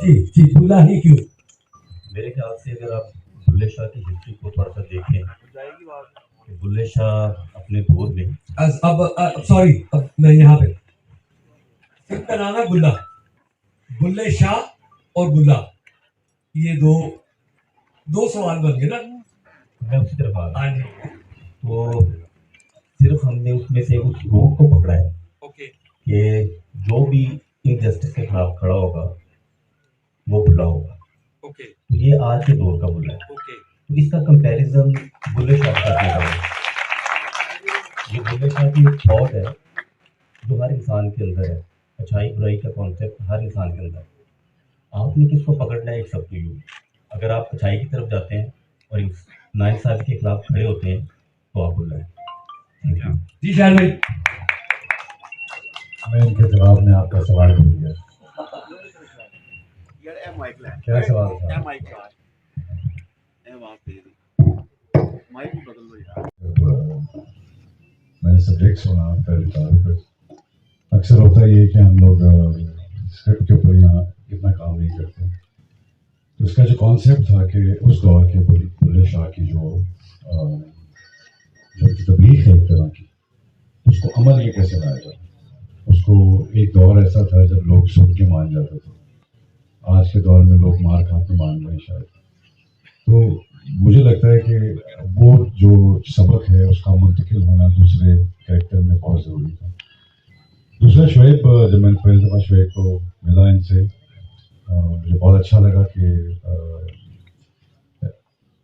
جی جی بھولا ہی کیوں. میرے خیال سے اگر آپ بلے شاہ کی ہسٹری کو تھوڑا سا دیکھیں کہ بلے شاہ اپنے دور میں اب سوری اب میں یہاں پہ فلم کا نام ہے بلا. بلے شاہ اور بلا یہ دو سوال بن گئے نا. میں اسی طرف آ رہا ہوں. تو صرف ہم نے اس میں سے اس روح کو پکڑا ہے کہ جو بھی انجسٹس کے خلاف کھڑا ہوگا وہ بلا ہوگا. تو یہ آج کے دور کا بلا ہے. تو اس کا کمپیریزن بلے شاہ کے ساتھ نہیں کرنا. یہ بلے شاہ کی ایک تھاٹ ہے جو ہر انسان کے اندر ہے. اچھائی برائی کا کانسیپٹ ہر انسان کے اندر ہے. آپ نے کس کو پکڑنا ہے ایک سب کو. اگر آپ اچھائی کی طرف جاتے ہیں اور ناانصافی کے خلاف کھڑے ہوتے ہیں تو آپ بول رہے ہیں. جی شاہ بھائی میں ان کے جواب میں آپ کا سوال بھول گیا. کیا سوال تھا؟ میں نے سبجیکٹ سنا پہلی بار. اکثر ہوتا ہے یہ کہ ہم لوگ اسکرپٹ کے اوپر یہاں اتنا کام نہیں کرتے. تو اس کا جو کانسیپٹ تھا کہ اس دور کے بلے شاہ کی جو تبلیغ ہے ایک طرح کی, اس کو عمل میں کیسے لایا جائے. اس کو ایک دور ایسا تھا جب لوگ سن کے مان جاتے تھے. آج کے دور میں لوگ مار کھا کے مان رہے ہیں شاید. تو مجھے لگتا ہے کہ وہ جو سبق ہے اس کا منتقل ہونا دوسرے کریکٹر میں بہت ضروری تھا. دوسرا شعیب, جب میں نے پہلی دفعہ شعیب کو ملا ان سے مجھے بہت اچھا لگا کہ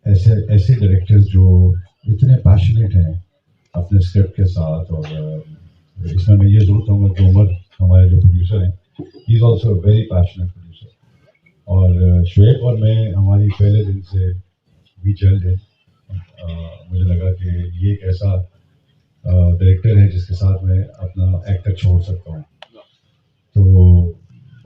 ایسے ڈائریکٹرز جو اتنے پیشنیٹ ہیں اپنے اسکرپٹ کے ساتھ. اور اس میں یہ ضرور کہوں گا کہ عمر ہمارے جو پروڈیوسر ہیں he is also a very passionate producer. اور شعیب اور میں ہماری پہلے دن سے بھی چل رہے. مجھے لگا کہ یہ ایک ایسا ڈائریکٹر ہے جس کے ساتھ میں اپنا ایکٹر چھوڑ سکتا ہوں. تو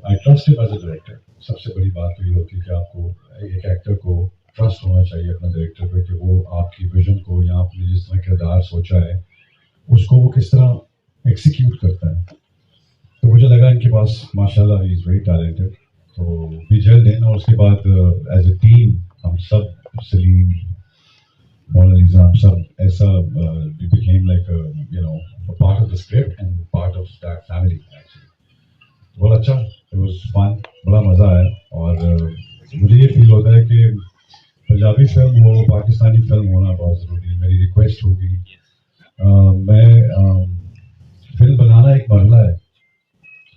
آئی ٹرسٹ ہم ایز اے ڈائریکٹر. سب سے بڑی بات تو یہ ہوتی ہے کہ آپ کو ایک ایکٹر کو ٹرسٹ ہونا چاہیے اپنے ڈائریکٹر پہ کہ وہ آپ کی ویژن کو یا آپ نے جس طرح کردار سوچا ہے اس کو وہ کس طرح ایکسیکیوٹ کرتا ہے. تو مجھے لگا ان کے پاس ماشاء اللہ ہی از ویری ٹیلنٹڈ. تو بھی جلد ہے. اور اس کے بعد ایز اے ٹیم ہم سب سلیم مولالیزا ہم سب ایسا we became like a part of the script and part of that family actually. بہت اچھا, it was fun, بڑا مزہ آیا. اور مجھے یہ فیل ہوتا ہے کہ پنجابی فلم ہو پاکستانی فلم ہونا بہت ضروری ہے. میری ریکویسٹ ہوگی, میں فلم بنانا ایک مرحلہ ہے,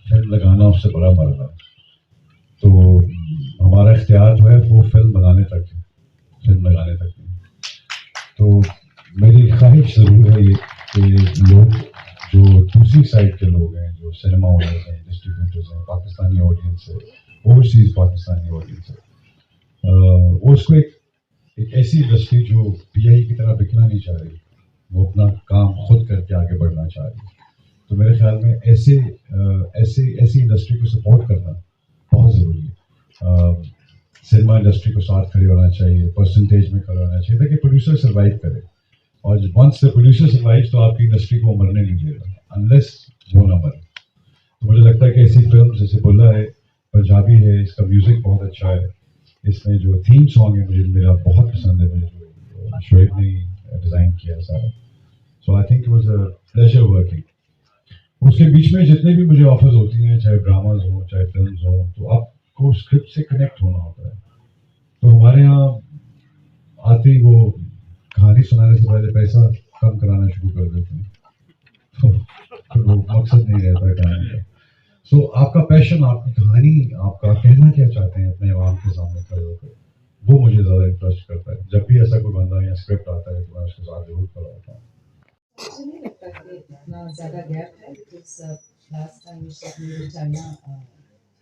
فلم لگانا اس سے بڑا مرحلہ ہے. تو ہمارا اختیار جو ہے وہ فلم بنانے تک ہے, فلم لگانے تک ہے. تو میری خواہش ضرور ہے یہ کہ لوگ جو دوسری سائڈ کے لوگ ہیں, جو سنیما اونرز ہیں, ڈسٹریبیوٹرز ہیں, پاکستانی آڈینس ہے, اوورسیز پاکستانی آڈینس ہے, وہ اس کو ایک ایسی انڈسٹری جو پی آئی کی طرح بکنا نہیں چاہ رہی, وہ اپنا کام خود کر کے آگے بڑھنا چاہ رہی. تو میرے خیال میں ایسی انڈسٹری کو سپورٹ کرنا بہت ضروری ہے. سنیما انڈسٹری کو ساتھ کھڑے ہونا چاہیے, پرسنٹیج میں کھڑے ہونا چاہیے تاکہ پروڈیوسر سروائیو کرے. اور ونس دا پروڈیوسر سروائیو تو آپ کی انڈسٹری کو مرنے نہیں دے گا انلیس وہ نہ مرے. تو مجھے لگتا ہے کہ ایسی فلم جیسے بلا ہے, پنجابی ہے, اس کا میوزک بہت اچھا ہے. اس میں جو تھیم سانگ ہے مجھے میرا بہت پسند ہے, مجھے جو شعیب نے ڈیزائن کیا سارا. So I think it was a pleasure working. اس کے بیچ میں جتنے بھی مجھے آفرز ہوتی ہیں, چاہے ڈراماز ہوں چاہے فلمز ہوں, تو آپ کو اسکرپٹ سے کنیکٹ ہونا ہوتا ہے. تو ہمارے یہاں آتے ہی وہ کہانی سنانے سے پہلے پیسہ کم کرانا شروع کر دیتے ہیں, تو وہ مقصد نہیں رہتا ہے کہانی کا. سو آپ کا پیشن, آپ کی کہانی, آپ کا کہنا کیا چاہتے ہیں اپنے عوام کے سامنے کھڑے ہو کر, وہ مجھے زیادہ انٹرسٹ کرتا ہے. جب بھی ایسا کوئی بندہ یا اسکرپٹ آتا ہے تو میں اس کے ساتھ ضرور کھڑا ہوتا ہوں. مجھے نہیں لگتا کہ اتنا زیادہ گیپ ہے. Last time China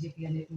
GPNA 2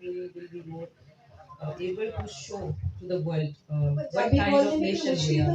we will be more able to show to the world what kind of nation we are.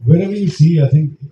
Wherever you see, I think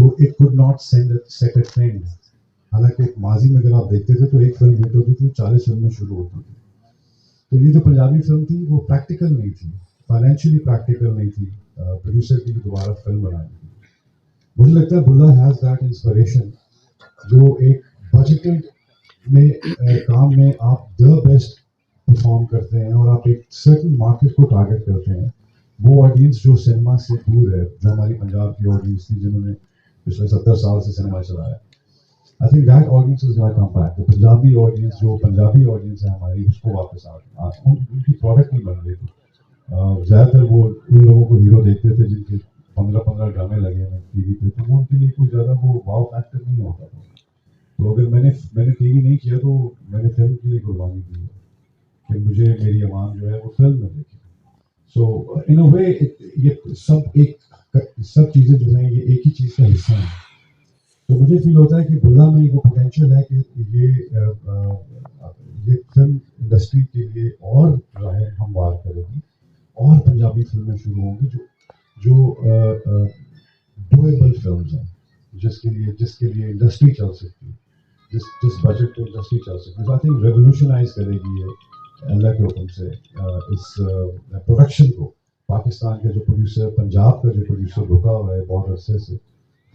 تو it could not set a trend. حالانکہ ماضی میں اگر آپ دیکھتے تھے تو ایک فلم ہٹ ہوتی تھی 40 فلمیں شروع ہوتی تھی. تو یہ جو پنجابی فلم تھی وہ پریکٹیکل نہیں تھی, فائنینشلی پریکٹیکل نہیں تھی پروڈیوسر کی دوبارہ فلم بنانے کی. مجھے لگتا ہے بلا ہیز دیٹ انسپریشن, جو ایک بجٹڈ میں کام میں آپ دا بیسٹ پرفارم کرتے ہیں اور آپ ایک سرٹن مارکیٹ کو ٹارگیٹ کرتے ہیں. وہ آڈینس جو سنیما سے دور ہے, جو ہماری پنجاب کی آڈینس تھی جنہوں نے پچھلے 70 سال سے سنیما چلایا, I think that audience is going to come back. Punjabi audience جو پنجابی آڈینس ہے ہماری, اس کو واپس ان کی پروڈکٹ نہیں بن رہی تھی. زیادہ تر وہ ان لوگوں کو ہیرو دیکھتے تھے جن کے 15 ڈرامے لگے ہوئے ٹی وی پہ, تو وہ ان کے لیے کوئی زیادہ وہ واو فیکٹر نہیں ہوتا تھا. تو اگر میں نے ٹی وی نہیں کیا تو میں نے فلم کے لیے قربانی کی ہے کہ مجھے میری عوام جو ہے وہ فلم میں دیکھے. سو ان اے وے یہ سب چیزیں جو ہیں یہ ایک ہی چیز کا حصہ ہیں. تو مجھے فیل ہوتا ہے کہ بلا میں وہ پوٹینشیل ہے کہ یہ فلم انڈسٹری کے لیے اور راہیں ہموار کرے گی, اور پنجابی فلمیں شروع ہوں گی جو ڈویبل فلمز ہیں, جس کے لیے انڈسٹری چل سکتی ہے, جس بجٹ پہ انڈسٹری چل سکتی ہے. تو آئی تھنک ریولیوشنائز کرے گی یہ اللہ کے حکم سے اس پروڈکشن کو. پاکستان کا جو پروڈیوسر, پنجاب کا جو پروڈیوسر رکا ہوا ہے بہت عرصے سے,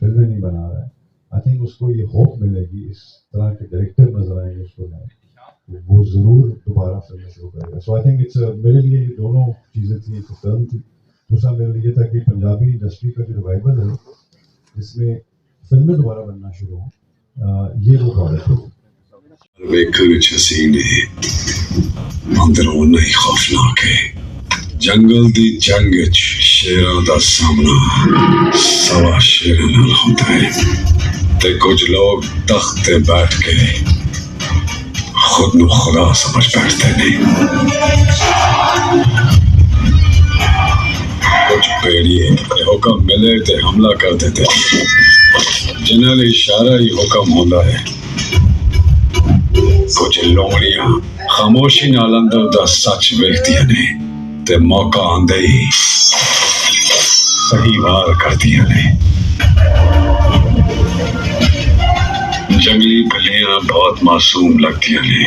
فلمیں نہیں بنا رہا ہے, آئی تھنک اس کو یہ ہوپ ملے گی, اس طرح کے ڈائریکٹر نظر آئیں گے اس کو نئے, وہ ضرور دوبارہ فلمیں شروع کرے گا. سو آئی تھنک اٹس میرے لیے یہ دونوں چیزیں تھیں. ایک فلم تھی, دوسرا میرے لیے یہ تھا کہ پنجابی انڈسٹری کا جو ریوائول ہے جس میں فلمیں دوبارہ بننا شروع ہوں, یہ وہ پروڈکٹ ہے. ویکھن چ حسین ہے, اندروں نہیں خوفناک ہے. جنگل دی جنگ چ شیراں دا سامنا سوا شیراں نال ہوندا ہے, تے کچھ لوگ تخت تے بیٹھ کے خود نو خدا سمجھ بیٹھتے ہیں. کچھ پیڑیے حکم ملے تے حملہ کر دیتے, جنہاں لئی اشارہ ہی حکم ہوندا ہے. کچھ لومڑیاں خاموشی نال اندر دا سچ ویکھدیاں نے تے موقع آندے ہی صحیح وار کردیاں نے. جنگلی بلیاں بہت معصوم لگدیاں نے,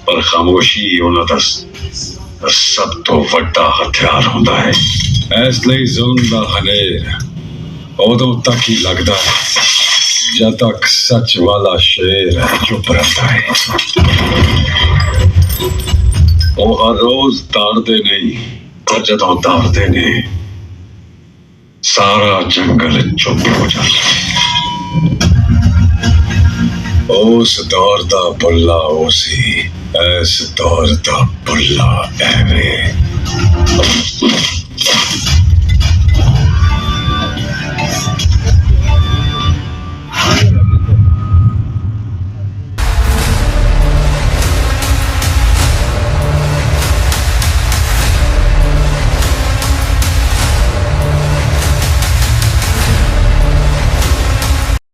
پر خاموشی انہاں دا سب تو وڈا ہتھیار ہوندا ہے. اس لئی ظلم دا ہنیر ادوں تک ہی لگدا ہے جد تک سچ والا شیر چپ رہتا ہے. وہ ہر روز تاردے نہیں, پر جدوں تاردے نے سارا جنگل چپ ہو جاتا ہے. اس دور دا بلا او سی, اس دور دا بلا ایویں.